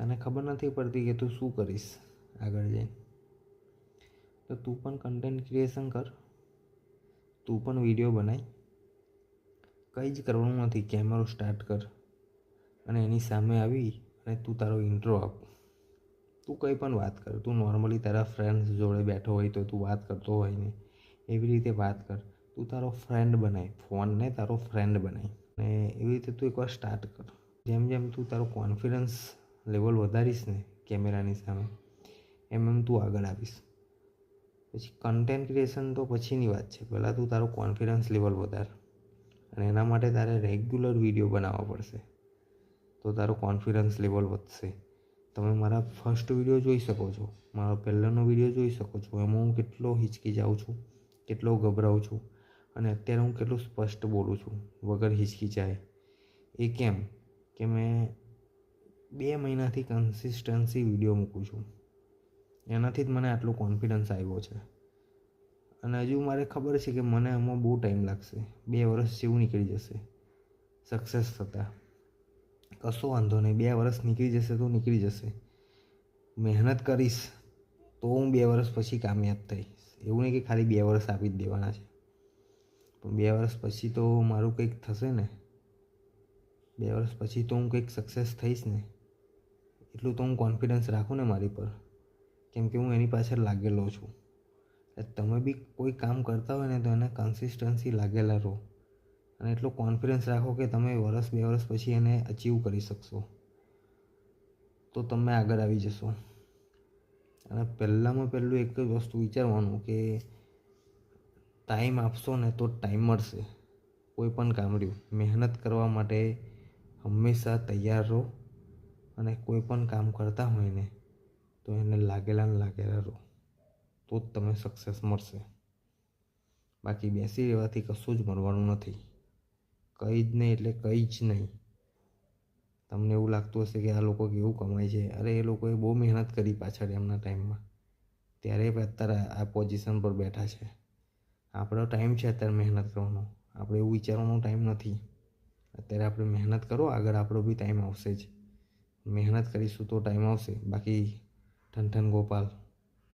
તને ખબર નથી પડતી કે તું શું કરીશ આગળ જઈને. તો તું પણ કન્ટેન્ટ ક્રિએશન કર, તું પણ વિડીયો બનાય. કંઈ જ કરવાનું નથી, કેમેરો સ્ટાર્ટ કર અને એની સામે આવી અને તું તારો ઇન્ટ્રો આપ. તું કંઈ પણ વાત કર, તું નોર્મલી તારા ફ્રેન્ડ્સ જોડે બેઠો હોય તો તું વાત કરતો હોય ને એવી રીતે વાત કર. તું તારો ફ્રેન્ડ બનાય, ફોનને તારો ફ્રેન્ડ બનાય અને એવી રીતે તું એકવાર સ્ટાર્ટ કર. જેમ જેમ તું તારો કોન્ફિડન્સ લેવલ વધારીશ ને કેમેરાની સામે, એમ તું આગળ આવીશ. પછી કન્ટેન્ટ ક્રિએશન તો પછીની વાત છે, પહેલાં તું તારો કોન્ફિડન્સ લેવલ વધાર અને એના માટે તારે રેગ્યુલર વિડીયો બનાવવા પડશે, તો તારો કોન્ફિડન્સ લેવલ વધશે. તમે મારા ફર્સ્ટ વિડીયો જોઈ શકો છો, મારો પહેલાંનો વિડીયો જોઈ શકો છો. એમાં હું કેટલો હિચકી જાઉં છું, કેટલો ગભરાઉં છું અને અત્યારે હું કેટલું સ્પષ્ટ બોલું છું વગર હિચકિચાએ. એ કેમ કે મેં 2 મહિનાથી કન્સિસ્ટન્સી વિડીયો મૂકું છું, એનાથી જ મને આટલો કોન્ફિડન્સ આવ્યો છે. અને હજુ મારે ખબર છે કે મને આમાં બહુ ટાઈમ લાગશે, 2 વર્ષ જેવું નીકળી જશે સક્સેસ થતાં. કશો વાંધો નહીં, 2 વર્ષ નીકળી જશે તો નીકળી જશે. મહેનત કરીશ તો હું 2 વર્ષ પછી કામયાબ થઈશ. એવું નહીં કે ખાલી 2 વર્ષ આપી જ દેવાના છે, પણ 2 વર્ષ પછી તો મારું કંઈક થશે ને. 2 વર્ષ પછી તો હું કંઈક સક્સેસ થઈશ ને, એટલું તો હું કોન્ફિડન્સ રાખું ને મારી પર, કેમ કે હું એની પાછળ લાગેલો છું. તમે બી કોઈ કામ કરતા હોય ને તો એને કન્સિસ્ટન્સી લાગેલા રહો અને એટલો કોન્ફિડન્સ રાખો કે તમે 1-2 વર્ષ પછી એને અચીવ કરી શકશો, તો તમે આગળ આવી જશો. અને પહેલું એક જ વસ્તુ વિચારવાનું કે ટાઈમ આપશો ને તો ટાઈમ મળશે. કોઈ પણ કામ રહ્યું, મહેનત કરવા માટે હંમેશા તૈયાર રહો અને કોઈ પણ કામ કરતા હોય ને તો એને લાગેલા રહો, તો જ તમે સક્સેસ મળશે. બાકી બેસી રહેવાથી કશું જ મળવાનું નથી. કંઈ જ નહીં એટલે કંઈ જ નહીં. તમને એવું લાગતું હશે કે આ લોકો કેવું કમાય છે, અરે એ લોકોએ બહુ મહેનત કરી પાછળ એમના ટાઈમમાં, ત્યારે અત્યારે આ પોઝિશન પર બેઠા છે. આપણો ટાઈમ છે અત્યારે મહેનત કરવાનો, આપણે એવું વિચારવાનો ટાઈમ નથી. અત્યારે આપણે મહેનત કરો, આગળ આપણો બી ટાઈમ આવશે જ. મહેનત કરીશું તો ટાઈમ આવશે. બાકી ઠન ઠન ગોપાલ.